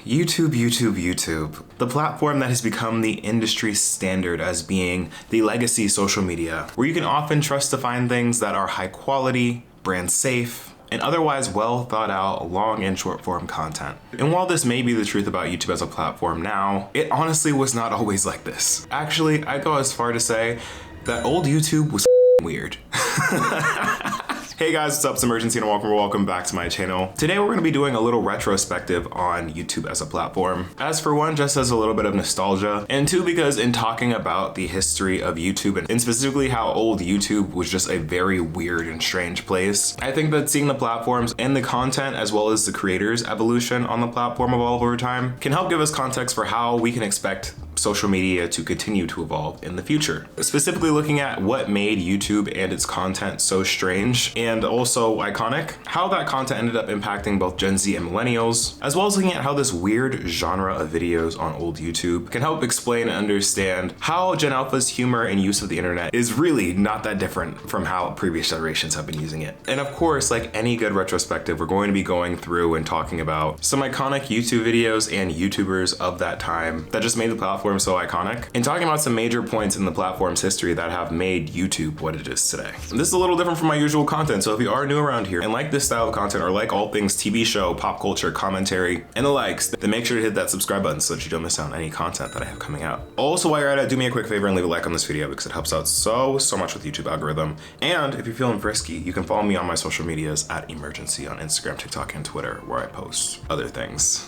YouTube. The platform that has become the industry standard as being the legacy social media, where you can often trust to find things that are high quality, brand safe, and otherwise well thought out long and short form content. And while this may be the truth about YouTube as a platform now, it honestly was not always like this. Actually, I'd go as far to say that old YouTube was weird. Hey guys, what's up? It's Imurgency and welcome back to my channel. Today we're going to be doing a little retrospective on YouTube as a platform. As for one, just as a little bit of nostalgia, and two, because in talking about the history of YouTube and specifically how old YouTube was just a very weird and strange place, I think that seeing the platforms and the content as well as the creators' evolution on the platform evolve over time can help give us context for how we can expect social media to continue to evolve in the future. Specifically looking at what made YouTube and its content so strange and also iconic, how that content ended up impacting both Gen Z and millennials, as well as looking at how this weird genre of videos on old YouTube can help explain and understand how Gen Alpha's humor and use of the internet is really not that different from how previous generations have been using it. And of course, like any good retrospective, we're going to be going through and talking about some iconic YouTube videos and YouTubers of that time that just made the platform so iconic, and talking about some major points in the platform's history that have made YouTube what it is today. This is a little different from my usual content, so if you are new around here and like this style of content or like all things TV show, pop culture, commentary, and the likes, then make sure to hit that subscribe button so that you don't miss out on any content that I have coming out. Also, while you're at it, do me a quick favor and leave a like on this video because it helps out so much with the YouTube algorithm. And if you're feeling frisky, you can follow me on my social medias at Imurgency on Instagram, TikTok, and Twitter, where I post other things.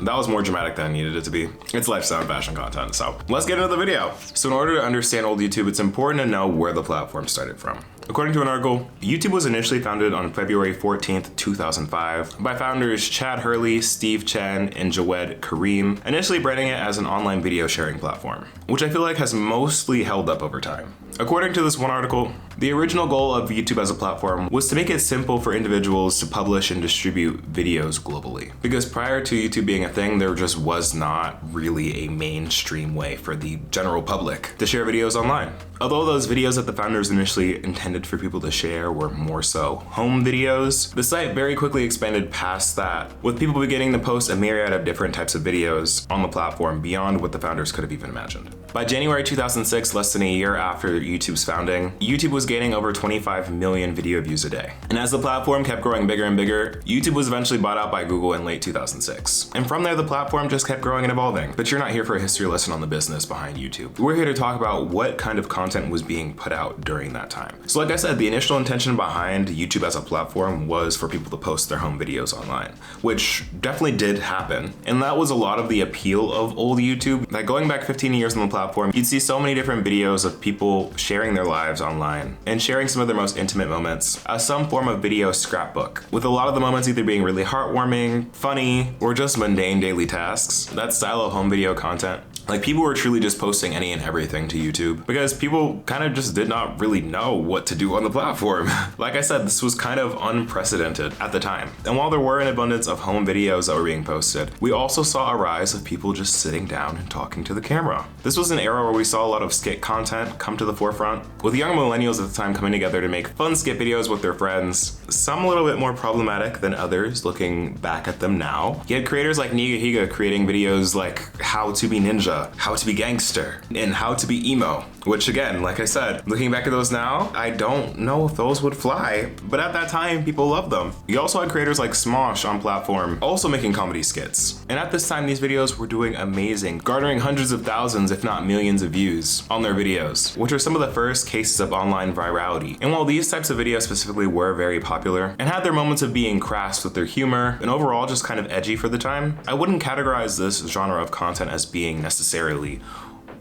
That was more dramatic than I needed it to be. It's lifestyle and fashion content, so let's get into the video. So in order to understand old YouTube, it's important to know where the platform started from. According to an article, YouTube was initially founded on February 14th, 2005 by founders Chad Hurley, Steve Chen, and Jawed Karim, initially branding it as an online video sharing platform, which I feel like has mostly held up over time. According to this one article, the original goal of YouTube as a platform was to make it simple for individuals to publish and distribute videos globally. Because prior to YouTube being a thing, there just was not really a mainstream way for the general public to share videos online. Although those videos that the founders initially intended for people to share were more so home videos, the site very quickly expanded past that, with people beginning to post a myriad of different types of videos on the platform beyond what the founders could have even imagined. By January 2006, less than a year after YouTube's founding, YouTube was gaining over 25 million video views a day. And as the platform kept growing bigger and bigger, YouTube was eventually bought out by Google in late 2006. And from there, the platform just kept growing and evolving. But you're not here for a history lesson on the business behind YouTube. We're here to talk about what kind of content was being put out during that time. So like I said, the initial intention behind YouTube as a platform was for people to post their home videos online, which definitely did happen. And that was a lot of the appeal of old YouTube. Like going back 15 years on the platform, you'd see so many different videos of people sharing their lives online and sharing some of their most intimate moments as some form of video scrapbook, with a lot of the moments either being really heartwarming, funny, or just mundane daily tasks. That style of home video content, like people were truly just posting any and everything to YouTube because people kind of just did not really know what to do on the platform. Like I said, this was kind of unprecedented at the time. And while there were an abundance of home videos that were being posted, we also saw a rise of people just sitting down and talking to the camera. This was an era where we saw a lot of skit content come to the forefront, with young millennials at the time coming together to make fun skit videos with their friends, some a little bit more problematic than others looking back at them now. You had creators like Nigahiga creating videos like how to be ninja, how to be gangster, and how to be emo, which again, like I said, looking back at those now, I don't know if those would fly, but at that time, people loved them. You also had creators like Smosh on platform, also making comedy skits. And at this time, these videos were doing amazing, garnering hundreds of thousands, if not millions of views on their videos, which are some of the first cases of online virality. And while these types of videos specifically were very popular and had their moments of being crass with their humor and overall just kind of edgy for the time, I wouldn't categorize this genre of content as being necessarily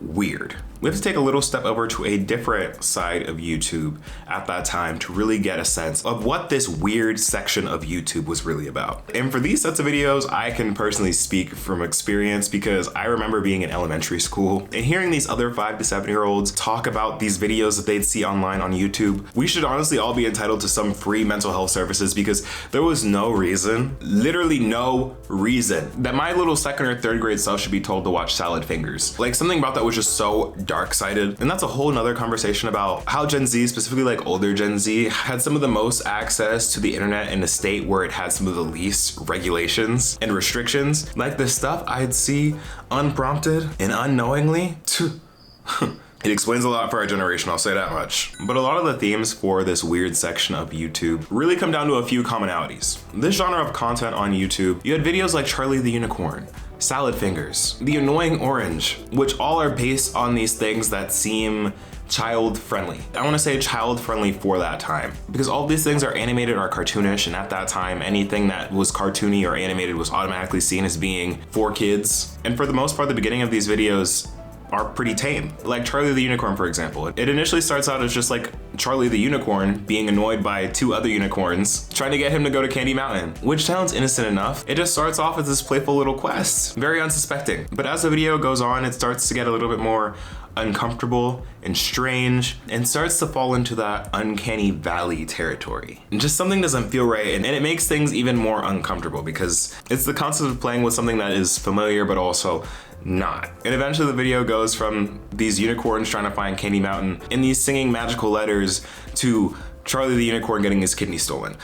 weird. We have to take a little step over to a different side of YouTube at that time to really get a sense of what this weird section of YouTube was really about. And for these sets of videos, I can personally speak from experience because I remember being in elementary school and hearing these other 5 to 7-year-olds talk about these videos that they'd see online on YouTube. We should honestly all be entitled to some free mental health services because there was no reason, literally no reason, that my little 2nd or 3rd grade self should be told to watch Salad Fingers. Like something about that was just so dark-sided. And that's a whole nother conversation about how Gen Z, specifically like older Gen Z, had some of the most access to the internet in a state where it had some of the least regulations and restrictions. Like the stuff I'd see unprompted and unknowingly. It explains a lot for our generation, I'll say that much. But a lot of the themes for this weird section of YouTube really come down to a few commonalities. This genre of content on YouTube, you had videos like Charlie the Unicorn, Salad Fingers, The Annoying Orange, which all are based on these things that seem child-friendly. I want to say child-friendly for that time, because all these things are animated or cartoonish, and at that time, anything that was cartoony or animated was automatically seen as being for kids. And for the most part, the beginning of these videos are pretty tame. Like Charlie the Unicorn, for example. It initially starts out as just like Charlie the Unicorn being annoyed by two other unicorns trying to get him to go to Candy Mountain, which sounds innocent enough. It just starts off as this playful little quest, very unsuspecting. But as the video goes on, it starts to get a little bit more uncomfortable and strange and starts to fall into that uncanny valley territory. And just something doesn't feel right, and it makes things even more uncomfortable because it's the concept of playing with something that is familiar but also not. And eventually the video goes from these unicorns trying to find Candy Mountain and these singing magical letters to Charlie the Unicorn getting his kidney stolen.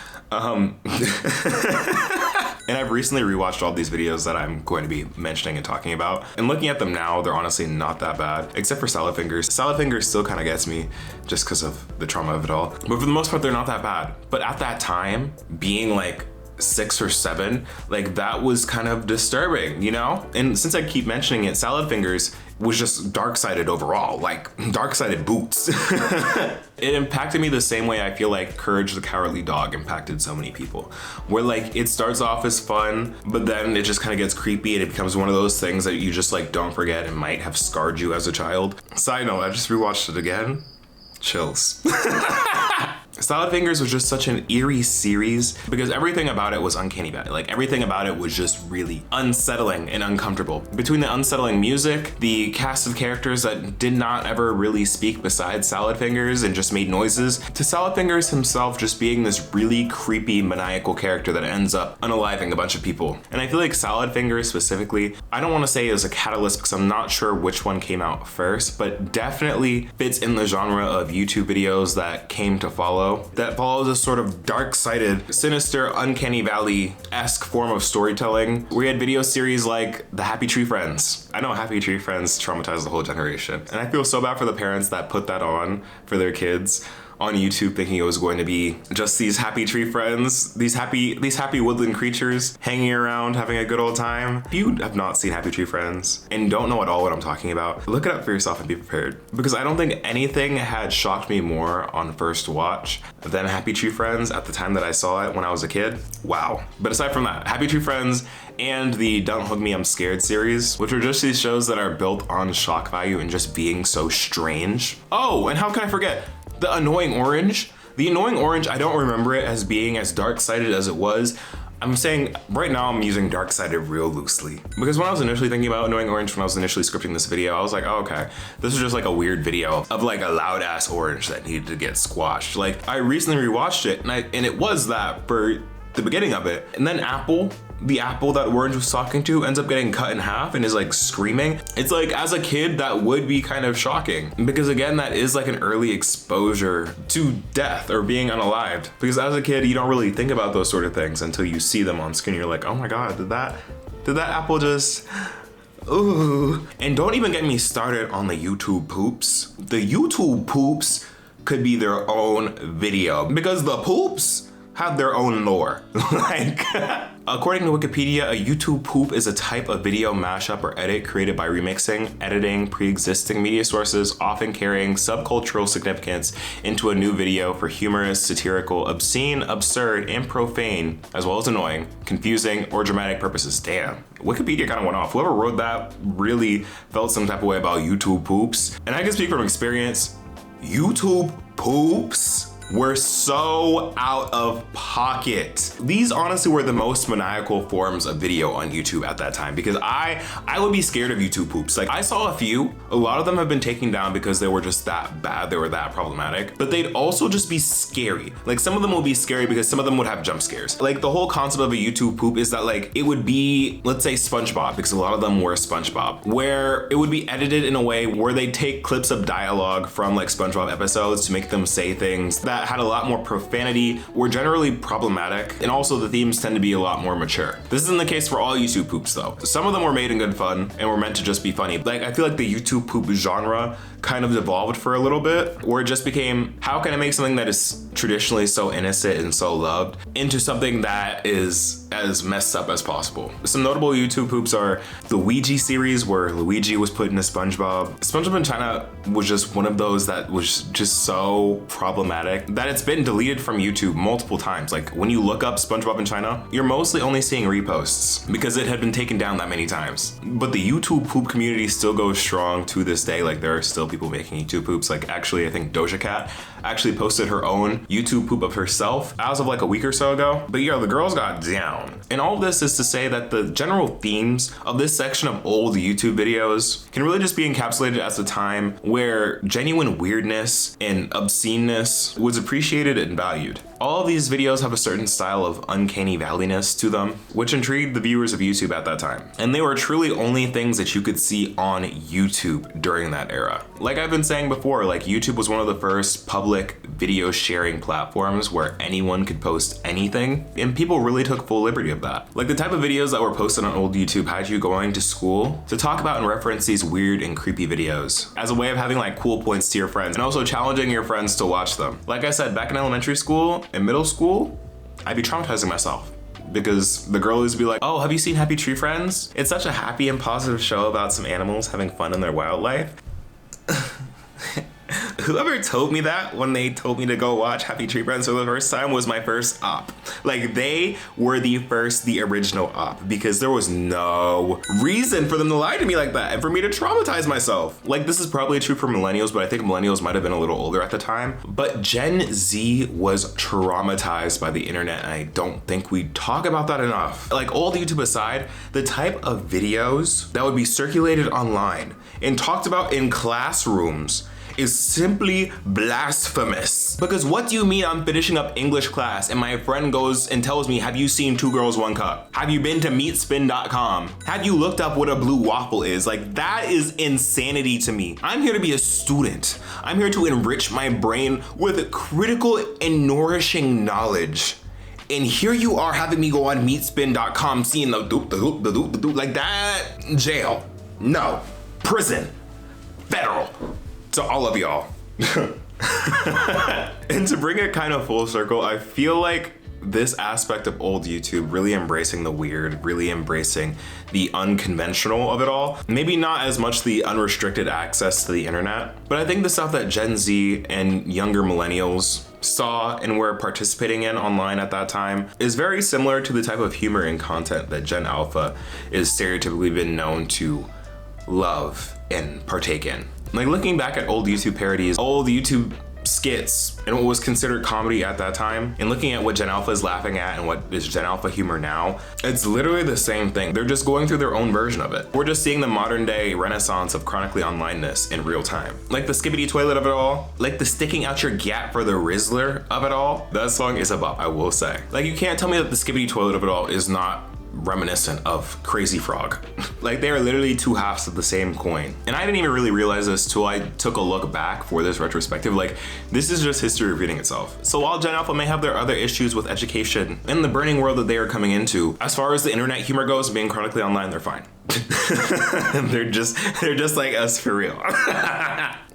And I've recently rewatched all these videos that I'm going to be mentioning and talking about. And looking at them now, they're honestly not that bad, except for Salad Fingers. Salad Fingers still kind of gets me just because of the trauma of it all. But for the most part, they're not that bad. But at that time, being like 6 or 7, like that was kind of disturbing, you know? And since I keep mentioning it, Salad Fingers was just dark-sided overall, like dark-sided boots. It impacted me the same way I feel like Courage the Cowardly Dog impacted so many people, where like it starts off as fun, but then it just kind of gets creepy and it becomes one of those things that you just like don't forget and might have scarred you as a child. Side note, I just rewatched it again. Chills. Salad Fingers was just such an eerie series because everything about it was uncanny valley. Like everything about it was just really unsettling and uncomfortable. Between the unsettling music, the cast of characters that did not ever really speak besides Salad Fingers and just made noises, to Salad Fingers himself just being this really creepy maniacal character that ends up unaliving a bunch of people. And I feel like Salad Fingers specifically, I don't want to say it was a catalyst because I'm not sure which one came out first, but definitely fits in the genre of YouTube videos that came to follow, that follows a sort of dark-sided, sinister, uncanny valley-esque form of storytelling. We had video series like the Happy Tree Friends. I know Happy Tree Friends traumatized the whole generation, and I feel so bad for the parents that put that on for their kids on YouTube thinking it was going to be just these happy tree friends, these happy woodland creatures hanging around having a good old time. If you have not seen Happy Tree Friends and don't know at all what I'm talking about, look it up for yourself and be prepared. Because I don't think anything had shocked me more on first watch than Happy Tree Friends at the time that I saw it when I was a kid. Wow. But aside from that, Happy Tree Friends and the Don't Hug Me, I'm Scared series, which are just these shows that are built on shock value and just being so strange. Oh, and how can I forget? The Annoying Orange. The Annoying Orange, I don't remember it as being as dark-sided as it was. I'm saying right now I'm using dark-sided real loosely. Because when I was initially thinking about Annoying Orange, when I was initially scripting this video, I was like, oh, okay, this is just like a weird video of like a loud-ass orange that needed to get squashed. Like I recently rewatched it and it was that for the beginning of it. And then the apple that Orange was talking to ends up getting cut in half and is like screaming. It's like, as a kid, that would be kind of shocking because again, that is like an early exposure to death or being unalived. Because as a kid, you don't really think about those sort of things until you see them on screen. You're like, oh my God, did that apple just, ooh. And don't even get me started on the YouTube poops. The YouTube poops could be their own video because the poops have their own lore. Like, according to Wikipedia, a YouTube poop is a type of video mashup or edit created by remixing, editing pre-existing media sources, often carrying subcultural significance into a new video for humorous, satirical, obscene, absurd, and profane, as well as annoying, confusing, or dramatic purposes. Damn. Wikipedia kind of went off. Whoever wrote that really felt some type of way about YouTube poops. And I can speak from experience, YouTube poops were so out of pocket. These honestly were the most maniacal forms of video on YouTube at that time, because I would be scared of YouTube poops. Like, I saw a few, a lot of them have been taken down because they were just that bad, they were that problematic, but they'd also just be scary. Like, some of them would be scary because some of them would have jump scares. Like, the whole concept of a YouTube poop is that, like, it would be, let's say SpongeBob, because a lot of them were SpongeBob, where it would be edited in a way where they take clips of dialogue from like SpongeBob episodes to make them say things that had a lot more profanity, were generally problematic, and also the themes tend to be a lot more mature. This isn't the case for all YouTube poops though. Some of them were made in good fun and were meant to just be funny. Like, I feel like the YouTube poop genre kind of devolved for a little bit, where it just became, how can I make something that is traditionally so innocent and so loved into something that is as messed up as possible. Some notable YouTube poops are the Ouija series, where Luigi was put into SpongeBob. SpongeBob in China was just one of those that was just so problematic that it's been deleted from YouTube multiple times. Like, when you look up SpongeBob in China, you're mostly only seeing reposts because it had been taken down that many times. But the YouTube poop community still goes strong to this day. Like, there are still people making YouTube poops. Like, actually, I think Doja Cat actually posted her own YouTube poop of herself as of like a week or so ago. But yeah, the girls got down. And all of this is to say that the general themes of this section of old YouTube videos can really just be encapsulated as a time where genuine weirdness and obsceneness was appreciated and valued. All of these videos have a certain style of uncanny valleyness to them, which intrigued the viewers of YouTube at that time. And they were truly only things that you could see on YouTube during that era. Like I've been saying before, like, YouTube was one of the first public video sharing platforms where anyone could post anything, and people really took full liberty of that. Like, the type of videos that were posted on old YouTube had you going to school to talk about and reference these weird and creepy videos as a way of having like cool points to your friends, and also challenging your friends to watch them. Like I said, back in elementary school and middle school, I'd be traumatizing myself because the girl used to be like, oh, have you seen Happy Tree Friends? It's such a happy and positive show about some animals having fun in their wildlife. Whoever told me that when they told me to go watch Happy Tree Friends for the first time was my first op. Like, they were the original op, because there was no reason for them to lie to me like that and for me to traumatize myself. Like, this is probably true for millennials, but I think millennials might have been a little older at the time. But Gen Z was traumatized by the internet, and I don't think we talk about that enough. Like, old YouTube aside, the type of videos that would be circulated online and talked about in classrooms is simply blasphemous. Because what do you mean I'm finishing up English class and my friend goes and tells me, have you seen Two Girls, One Cup? Have you been to meatspin.com? Have you looked up what a blue waffle is? Like, that is insanity to me. I'm here to be a student. I'm here to enrich my brain with critical and nourishing knowledge. And here you are having me go on meatspin.com, seeing the doop, like that. Jail. No. Prison. Federal. To all of y'all. And to bring it kind of full circle, I feel like this aspect of old YouTube, really embracing the weird, really embracing the unconventional of it all, maybe not as much the unrestricted access to the internet, but I think the stuff that Gen Z and younger millennials saw and were participating in online at that time is very similar to the type of humor and content that Gen Alpha is stereotypically been known to love and partake in. Like, looking back at old YouTube parodies, old YouTube skits, and what was considered comedy at that time, and looking at what Gen Alpha is laughing at and what is Gen Alpha humor now, it's literally the same thing. They're just going through their own version of it. We're just seeing the modern day renaissance of chronically onlineness in real time. Like the skibbity toilet of it all, like the sticking out your gap for the Rizzler of it all. That song is a bop, I will say. Like, you can't tell me that the skibbity toilet of it all is not reminiscent of Crazy Frog. Like, they are literally two halves of the same coin. And I didn't even really realize this till I took a look back for this retrospective. Like, this is just history repeating itself. So while Gen Alpha may have their other issues with education and the burning world that they are coming into, as far as the internet humor goes, being chronically online, they're fine. they're just like us for real.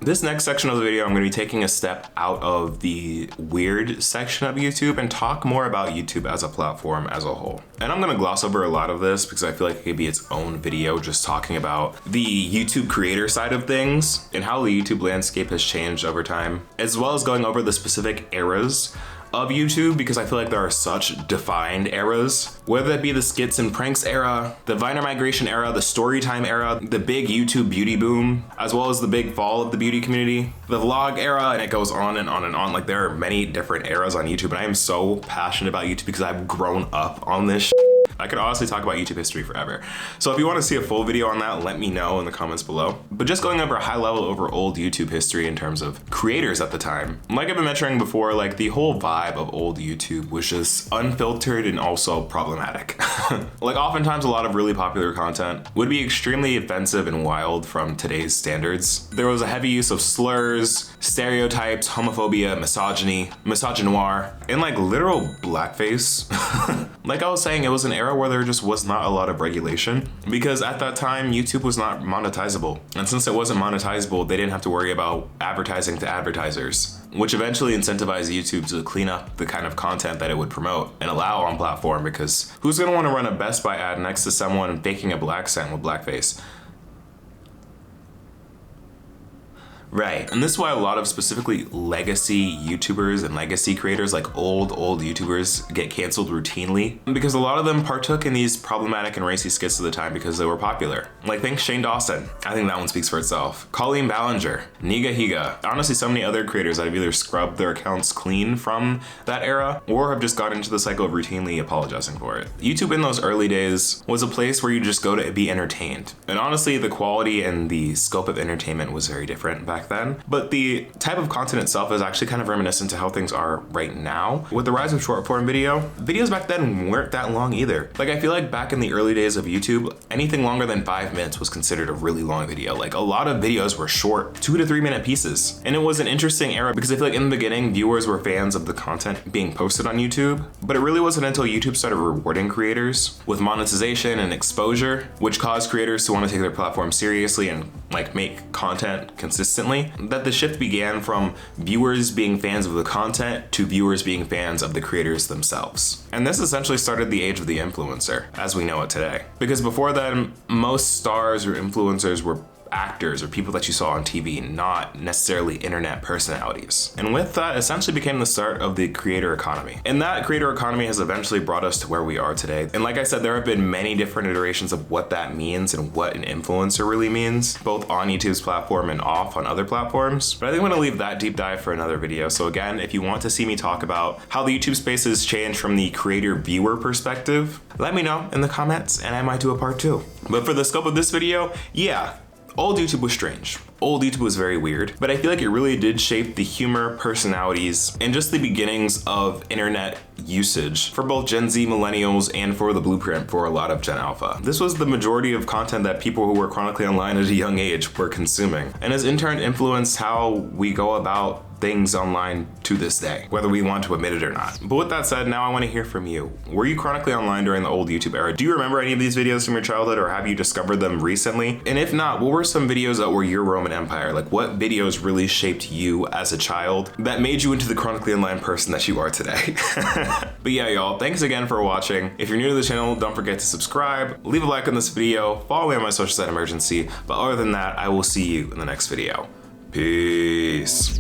This next section of the video, I'm going to be taking a step out of the weird section of YouTube and talk more about YouTube as a platform as a whole. And I'm going to gloss over a lot of this because I feel like it could be its own video just talking about the YouTube creator side of things and how the YouTube landscape has changed over time, as well as going over the specific eras of YouTube because I feel like there are such defined eras, whether that be the skits and pranks era, the Viner migration era, the storytime era, the big YouTube beauty boom, as well as the big fall of the beauty community, the vlog era, and it goes on and on and on. Like there are many different eras on YouTube, and I am so passionate about YouTube because I've grown up on this shit. I could honestly talk about YouTube history forever. So if you want to see a full video on that, let me know in the comments below. But just going over a high level over old YouTube history in terms of creators at the time, like I've been mentioning before, like the whole vibe of old YouTube was just unfiltered and also problematic. Like oftentimes a lot of really popular content would be extremely offensive and wild from today's standards. There was a heavy use of slurs, stereotypes, homophobia, misogyny, misogynoir, and like literal blackface. Like I was saying, it was an era where there just was not a lot of regulation because at that time YouTube was not monetizable, and since it wasn't monetizable, they didn't have to worry about advertising to advertisers, which eventually incentivized YouTube to clean up the kind of content that it would promote and allow on platform, because who's going to want to run a Best Buy ad next to someone faking a black accent with blackface? Right, and this is why a lot of specifically legacy YouTubers and legacy creators, like old YouTubers, get canceled routinely because a lot of them partook in these problematic and racy skits of the time because they were popular. Like think Shane Dawson, I think that one speaks for itself. Colleen Ballinger, Niga Higa, honestly so many other creators that have either scrubbed their accounts clean from that era or have just got into the cycle of routinely apologizing for it. YouTube in those early days was a place where you just go to be entertained. And honestly, the quality and the scope of entertainment was very different back then, but the type of content itself is actually kind of reminiscent to how things are right now. With the rise of short form video, videos back then weren't that long either. Like I feel like back in the early days of YouTube, anything longer than 5 minutes was considered a really long video. Like a lot of videos were short, 2 to 3 minute pieces. And it was an interesting era because I feel like in the beginning, viewers were fans of the content being posted on YouTube, but it really wasn't until YouTube started rewarding creators with monetization and exposure, which caused creators to want to take their platform seriously and like make content consistently, that the shift began from viewers being fans of the content to viewers being fans of the creators themselves. And this essentially started the age of the influencer as we know it today. Because before then, most stars or influencers were actors or people that you saw on TV, not necessarily internet personalities. And with that essentially became the start of the creator economy. And that creator economy has eventually brought us to where we are today. And like I said, there have been many different iterations of what that means and what an influencer really means, both on YouTube's platform and off on other platforms. But I think I'm gonna leave that deep dive for another video. So again, if you want to see me talk about how the YouTube space has changed from the creator viewer perspective, let me know in the comments and I might do a part 2. But for the scope of this video, yeah, old YouTube was strange. Old YouTube was very weird, but I feel like it really did shape the humor, personalities, and just the beginnings of internet usage for both Gen Z, millennials, and for the blueprint for a lot of Gen Alpha. This was the majority of content that people who were chronically online at a young age were consuming, and has in turn influenced how we go about things online to this day, whether we want to admit it or not. But with that said, now I want to hear from you. Were you chronically online during the old YouTube era? Do you remember any of these videos from your childhood, or have you discovered them recently? And if not, what were some videos that were your Roman Empire? Like what videos really shaped you as a child that made you into the chronically online person that you are today? But yeah, y'all, thanks again for watching. If you're new to the channel, don't forget to subscribe, leave a like on this video, follow me on my socials at Imurgency. But other than that, I will see you in the next video. Peace.